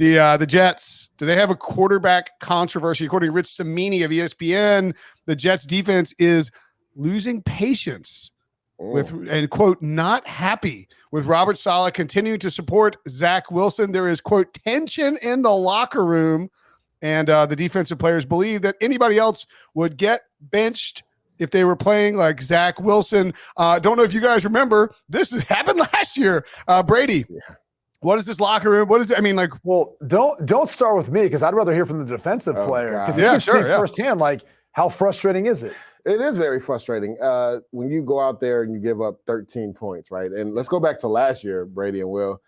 The Jets, do they have a quarterback controversy? According to Rich Cimini of ESPN, the Jets defense is losing patience with, and quote, not happy with Robert Saleh continuing to support Zach Wilson. There is, quote, tension in the locker room, and the defensive players believe that anybody else would get benched if they were playing like Zach Wilson. Don't know if you guys remember, this has happened last year. Brady. Yeah. What is this locker room? What is it? I mean, like, well, don't start with me because I'd rather hear from the defensive player because you can speak firsthand. Like, how frustrating is it? It is very frustrating when you go out there and you give up 13 points, right? And let's go back to last year, Brady and Will.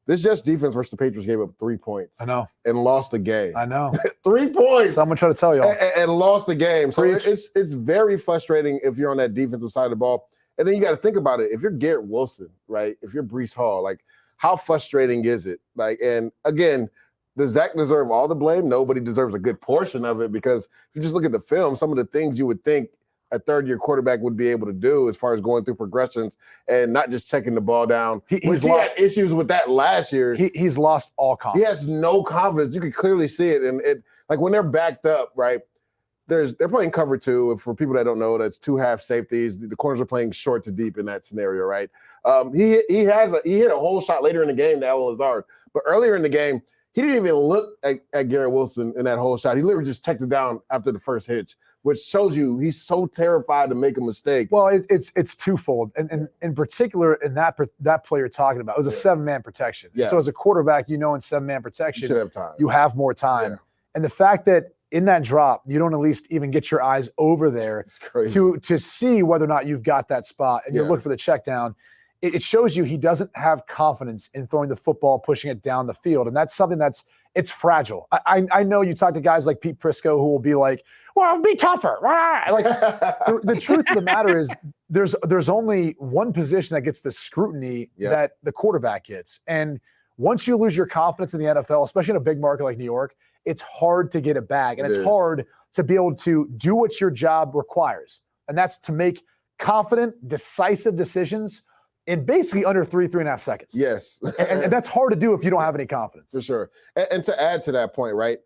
This Jets defense versus the Patriots gave up 3 points. I know. And lost the game. I know. 3 points. Someone try to tell y'all. And lost the game. So it's very frustrating if you're on that defensive side of the ball. And then you got to think about it. If you're Garrett Wilson, right? If you're Breece Hall, like, how frustrating is it? Like, and again, does Zach deserve all the blame? Nobody deserves a good portion of it because if you just look at the film, some of the things you would think a third-year quarterback would be able to do as far as going through progressions and not just checking the ball down. He had issues with that last year. He's lost all confidence. He has no confidence. You can clearly see it. And it, like, when they're backed up, right, they're playing cover two. For people that don't know, that's 2 half safeties. The corners are playing short to deep in that scenario, right? He hit a whole shot later in the game to Allen Lazard. But earlier in the game, he didn't even look at Garrett Wilson in that whole shot. He literally just checked it down after the first hitch, which shows you he's so terrified to make a mistake. Well, it's twofold. And in particular, in that play you're talking about, it was a 7-man protection. Yeah. So as a quarterback, in 7-man protection, you should have time. You have more time. Yeah. And the fact that in that drop, you don't at least even get your eyes over there to see whether or not you've got that spot and you look for the check down. It shows you he doesn't have confidence in throwing the football, pushing it down the field. And that's something it's fragile. I know you talk to guys like Pete Prisco who will be like, well, be tougher. Like the truth of the matter is there's only one position that gets the scrutiny that the quarterback gets. And once you lose your confidence in the NFL, especially in a big market like New York, it's hard to get it back. And it's hard to be able to do what your job requires. And that's to make confident, decisive decisions in basically under 3.5 seconds. Yes. and that's hard to do if you don't have any confidence. For sure. And to add to that point, right,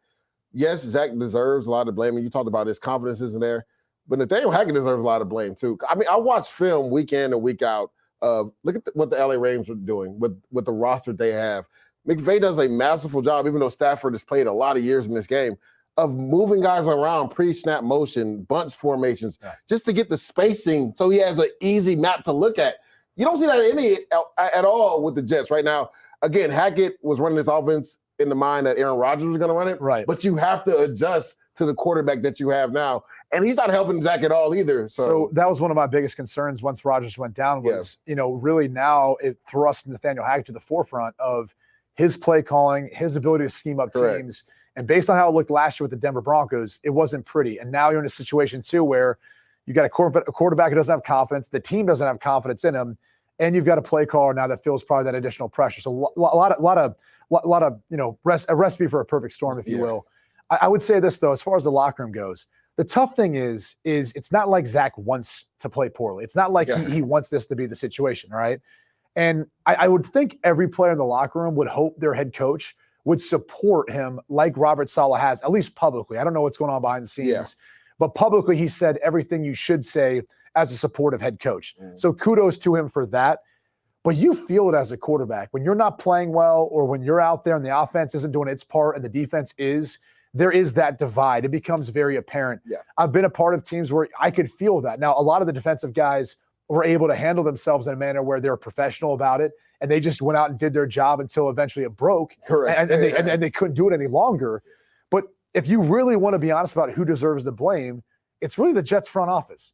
yes, Zach deserves a lot of blame. And you talked about his confidence isn't there. But Nathaniel Hackett deserves a lot of blame, too. I mean, I watch film week in and week out of look at what the LA Rams are doing with the roster they have. McVay does a masterful job, even though Stafford has played a lot of years in this game, of moving guys around pre-snap motion, bunch formations, just to get the spacing so he has an easy map to look at. You don't see that at all with the Jets right now. Again, Hackett was running this offense in the mind that Aaron Rodgers was going to run it. Right. But you have to adjust to the quarterback that you have now. And he's not helping Zach at all either. So that was one of my biggest concerns once Rodgers went down was, really now it thrust Nathaniel Hackett to the forefront of his play calling, his ability to scheme up teams. And based on how it looked last year with the Denver Broncos, it wasn't pretty. And now you're in a situation, too, where you got a quarterback who doesn't have confidence. The team doesn't have confidence in him. And you've got a play caller now that feels probably that additional pressure. So a lot of a recipe for a perfect storm, if you will. I would say this, though, as far as the locker room goes, the tough thing is it's not like Zach wants to play poorly. It's not like he wants this to be the situation, right? And I would think every player in the locker room would hope their head coach would support him like Robert Saleh has, at least publicly. I don't know what's going on behind the scenes. But publicly, he said everything you should say as a supportive head coach. So kudos to him for that. But you feel it as a quarterback. When you're not playing well or when you're out there and the offense isn't doing its part and the defense is, there is that divide. It becomes very apparent. I've been a part of teams where I could feel that. Now, a lot of the defensive guys were able to handle themselves in a manner where they're professional about it, and they just went out and did their job until eventually it broke, and they couldn't do it any longer. But if you really want to be honest about who deserves the blame, it's really the Jets front office.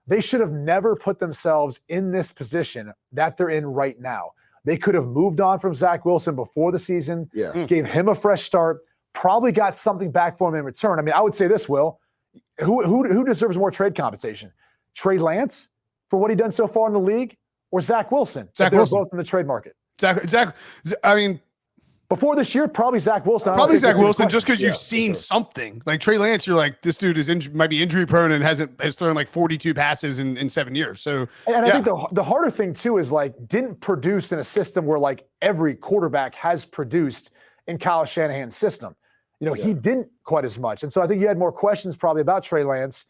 They should have never put themselves in this position that they're in right now. They could have moved on from Zach Wilson before the season, gave him a fresh start, probably got something back for him in return. I mean, I would say this, Will. Who deserves more trade compensation? Trey Lance for what he done so far in the league, or Zach Wilson? Zach Wilson. Both in the trade market. Zach. I mean, before this year, probably Zach Wilson. Probably Zach Wilson, just because you've seen something. Like Trey Lance, you're like, this dude might be injury prone and has thrown like 42 passes in 7 years. So, and I think the harder thing too is like didn't produce in a system where like every quarterback has produced in Kyle Shanahan's system. He didn't quite as much. And so I think you had more questions probably about Trey Lance.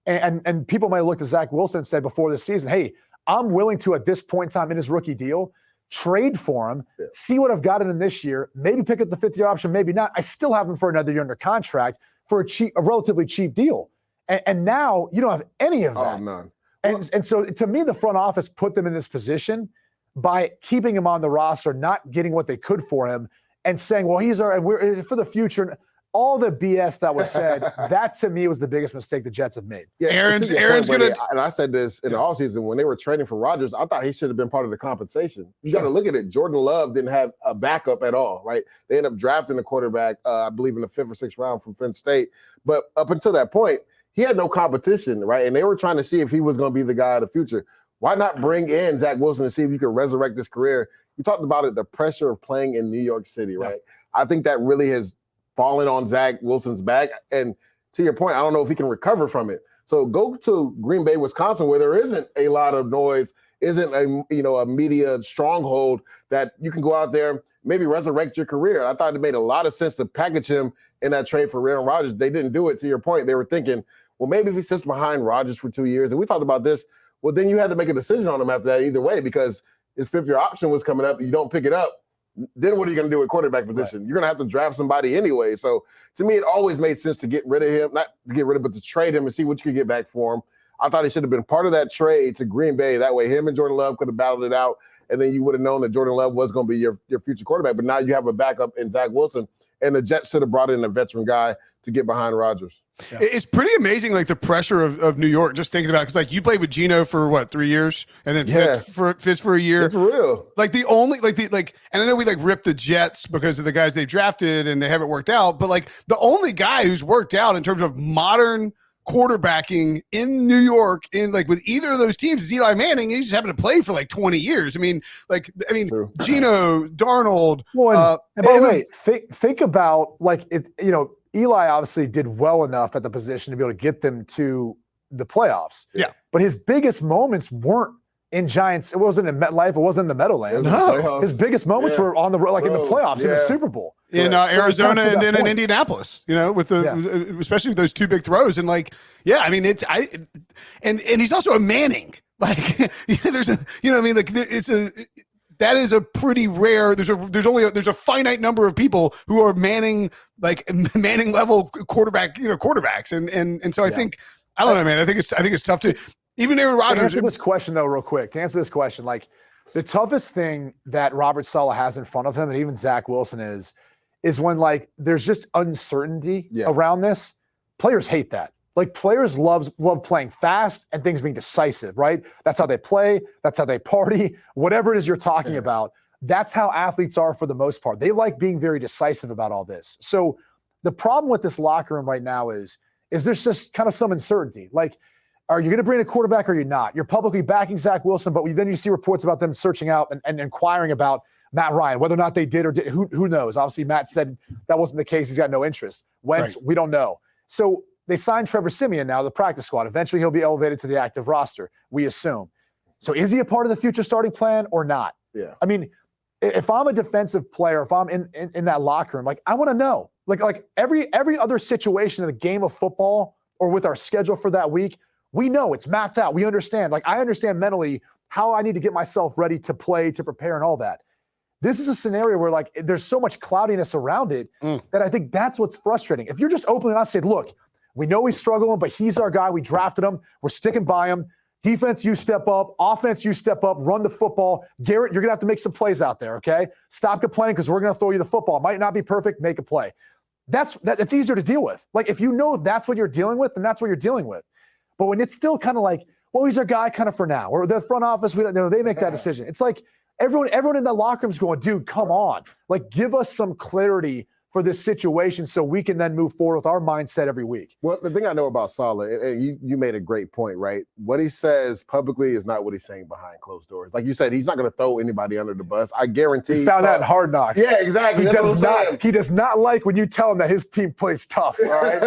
And people might have looked at Zach Wilson and said before the season, hey, I'm willing to, at this point in time in his rookie deal, trade for him, see what I've got in him this year, maybe pick up the 5th-year option, maybe not. I still have him for another year under contract for a relatively cheap deal. And now you don't have any of that. Oh, none. And so to me, the front office put them in this position by keeping him on the roster, not getting what they could for him, and saying, well, we're for the future. All the BS that was said, that to me was the biggest mistake the Jets have made. Yeah, Aaron's going to. And I said this in the offseason when they were trading for Rodgers, I thought he should have been part of the compensation. You got to look at it. Jordan Love didn't have a backup at all, right? They ended up drafting a quarterback, I believe, in the 5th or 6th round from Penn State. But up until that point, he had no competition, right? And they were trying to see if he was going to be the guy of the future. Why not bring in Zach Wilson and see if you could resurrect his career? You talked about it, the pressure of playing in New York City, right? I think that really has fallen on Zach Wilson's back. And to your point, I don't know if he can recover from it. So go to Green Bay, Wisconsin, where there isn't a lot of noise, isn't a media stronghold that you can go out there, maybe resurrect your career. I thought it made a lot of sense to package him in that trade for Aaron Rodgers. They didn't do it. To your point, they were thinking, well, maybe if he sits behind Rodgers for 2 years, and we talked about this, well, then you had to make a decision on him after that either way, because his 5th-year option was coming up. You don't pick it up. Then what are you going to do at quarterback position? Right. You're going to have to draft somebody anyway. So to me, it always made sense to get rid of him, not to get rid of, but to trade him and see what you could get back for him. I thought he should have been part of that trade to Green Bay. That way him and Jordan Love could have battled it out, and then you would have known that Jordan Love was going to be your future quarterback. But now you have a backup in Zach Wilson, and the Jets should have brought in a veteran guy to get behind Rodgers. Yeah. It's pretty amazing, like the pressure of New York, just thinking about it. Because like you played with Geno for what, 3 years, and then Fitz for a year. It's real. Like and I know we like ripped the Jets because of the guys they drafted and they haven't worked out, but like the only guy who's worked out in terms of modern quarterbacking in New York in like with either of those teams is Eli Manning. He just happened to play for like 20 years. I mean, Geno, Darnold. Well, and by the way, think about like it. Eli obviously did well enough at the position to be able to get them to the playoffs. Yeah. But his biggest moments weren't in Giants. It wasn't in MetLife. It wasn't in the Meadowlands. No. His biggest moments were on the road, like in the playoffs, in the Super Bowl. In Arizona and then in Indianapolis, with especially with those 2 big throws. And like, I mean, and he's also a Manning. Like, there's a, like that is a pretty rare. There's a finite number of people who are Manning level quarterbacks, and so I think I don't know, man. I think it's tough to even Aaron Rodgers. To answer this question though, real quick. To answer this question, like the toughest thing that Robert Saleh has in front of him, and even Zach Wilson is when like there's just uncertainty around this. Players hate that. Like players love playing fast and things being decisive, right? That's how they play. That's how they party. Whatever it is you're talking about, that's how athletes are for the most part. They like being very decisive about all this. So the problem with this locker room right now is there's just kind of some uncertainty. Like, are you going to bring a quarterback or you're not? You're publicly backing Zach Wilson, but then you see reports about them searching out and inquiring about Matt Ryan, whether or not they did or did. Who knows? Obviously, Matt said that wasn't the case. He's got no interest. Wentz, we don't know. So they signed Trevor Siemian now, the practice squad. Eventually, he'll be elevated to the active roster, we assume. So is he a part of the future starting plan or not? Yeah. I mean, if I'm a defensive player, if I'm in that locker room, like I want to know. Like every other situation in the game of football or with our schedule for that week, we know it's mapped out. We understand. Like I understand mentally how I need to get myself ready to play, to prepare, and all that. This is a scenario where like there's so much cloudiness around it that I think that's what's frustrating. If you're just openly honest, say, look, we know he's struggling, but he's our guy. We drafted him. We're sticking by him. Defense, you step up. Offense, you step up. Run the football. Garrett, you're going to have to make some plays out there, okay? Stop complaining because we're going to throw you the football. It might not be perfect. Make a play. That's easier to deal with. Like, if you know that's what you're dealing with, then that's what you're dealing with. But when it's still kind of like, well, he's our guy kind of for now. Or the front office, we don't know. They make that decision. It's like everyone in the locker room is going, dude, come on. Like, give us some clarity for this situation so we can then move forward with our mindset every week. Well, the thing I know about Saleh, and you made a great point, right? What he says publicly is not what he's saying behind closed doors. Like you said, he's not going to throw anybody under the bus. I guarantee. We found that in Hard Knocks. Yeah, exactly. He does not like when you tell him that his team plays tough. All right?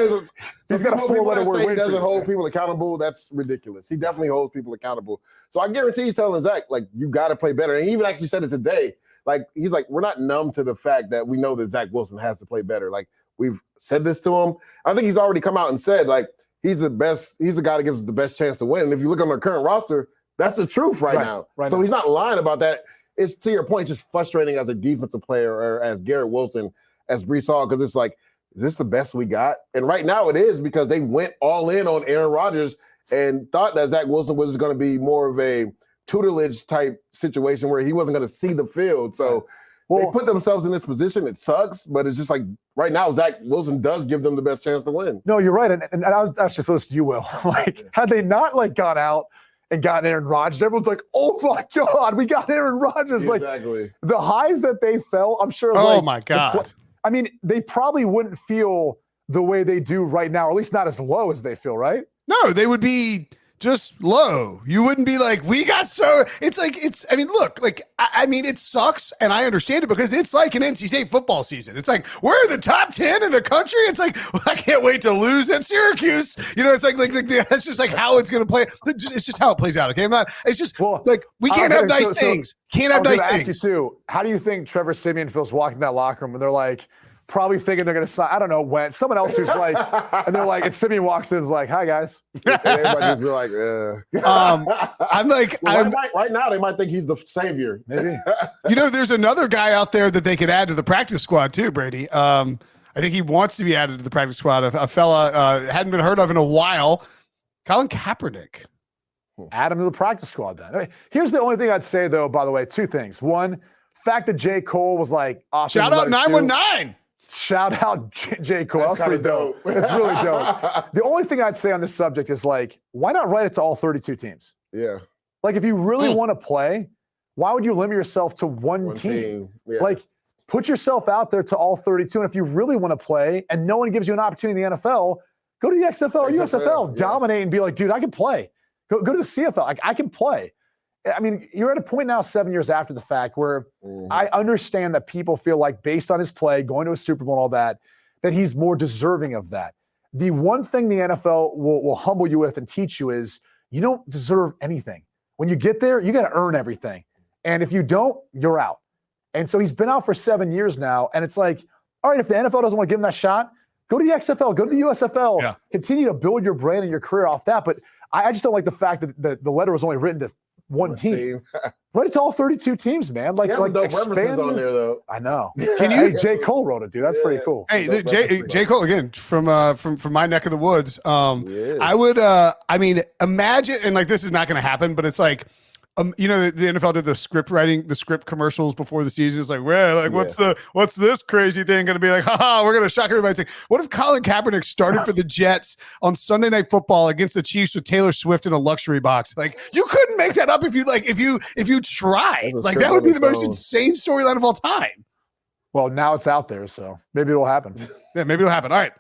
He's got a 4-letter word. He doesn't hold people accountable. That's ridiculous. He definitely holds people accountable. So I guarantee he's telling Zach, like, you got to play better. And he even actually said it today. Like, he's like, we're not numb to the fact that we know that Zach Wilson has to play better. Like, we've said this to him. I think he's already come out and said, like, he's the best. He's the guy that gives us the best chance to win. And if you look on our current roster, that's the truth right now. So he's not lying about that. It's, to your point, it's just frustrating as a defensive player or as Garrett Wilson, as Breece Hall, because it's like, is this the best we got? And right now it is, because they went all in on Aaron Rodgers and thought that Zach Wilson was going to be more of a tutelage type situation where he wasn't going to see the field. So they put themselves in this position. It sucks, but it's just like right now, Zach Wilson does give them the best chance to win. No, you're right. And I was actually close to you, Will. Like, had they not like gone out and gotten Aaron Rodgers, everyone's like, oh my God, we got Aaron Rodgers. Exactly. Like, the highs that they felt, I'm sure. Oh my God. I mean, they probably wouldn't feel the way they do right now, or at least not as low as they feel, right? No, they would be just low. You wouldn't be like, we got so. It's like, I mean, look, like, I mean, it sucks, and I understand it because it's like an NC State football season. It's like, we're the top 10 in the country. It's like, well, I can't wait to lose at Syracuse. You know, it's like that's just like how it's going to play. It's just how it plays out. Okay, it's just like, we can't have nice things. Can't have nice things. Ask you too, how do you think Trevor Siemian feels walking in that locker room and they're like, probably thinking they're going to sign, I don't know, when someone else who's like, and they're like, and Simeon walks in and is like, hi guys. Everybody just be like, I'm like, right now they might think he's the savior. Maybe. You know, there's another guy out there that they could add to the practice squad too, Brady. I think he wants to be added to the practice squad. A fella hadn't been heard of in a while, Colin Kaepernick. Add him to the practice squad then. I mean, here's the only thing I'd say though, by the way, two things. One, fact that J. Cole was like, awesome. Shout out 919. Shout out J. Cole. That's pretty dope. It's really dope. The only thing I'd say on this subject is like, why not write it to all 32 teams? Yeah. Like, if you really want to play, why would you limit yourself to one team? Yeah. Like, put yourself out there to all 32. And if you really want to play and no one gives you an opportunity in the NFL, go to the XFL or USFL, dominate and be like, dude, I can play. Go to the CFL. Like, I can play. I mean, you're at a point now 7 years after the fact where I understand that people feel like, based on his play, going to a Super Bowl and all that he's more deserving of that. The one thing the NFL will humble you with and teach you is you don't deserve anything. When you get there, you got to earn everything. And if you don't, you're out. And so he's been out for 7 years now. And it's like, all right, if the NFL doesn't want to give him that shot, go to the XFL, go to the USFL, continue to build your brand and your career off that. But I just don't like the fact that the letter was only written to one team. But it's all 32 teams, man. Like expand on there though. I know. Can you? J. Cole wrote it, dude. That's pretty cool. Hey, J. Cole again from my neck of the woods. I would I mean, imagine, and like, this is not going to happen, but it's like, you know, the NFL did the script commercials before the season. It's like, well, like, what's this crazy thing going to be like? Haha, we're going to shock everybody. It's like, what if Colin Kaepernick started for the Jets on Sunday Night Football against the Chiefs with Taylor Swift in a luxury box? Like, you couldn't make that up if you tried. Like, that would be the most insane storyline of all time. Well, now it's out there, so maybe it'll happen. Yeah, maybe it'll happen. All right.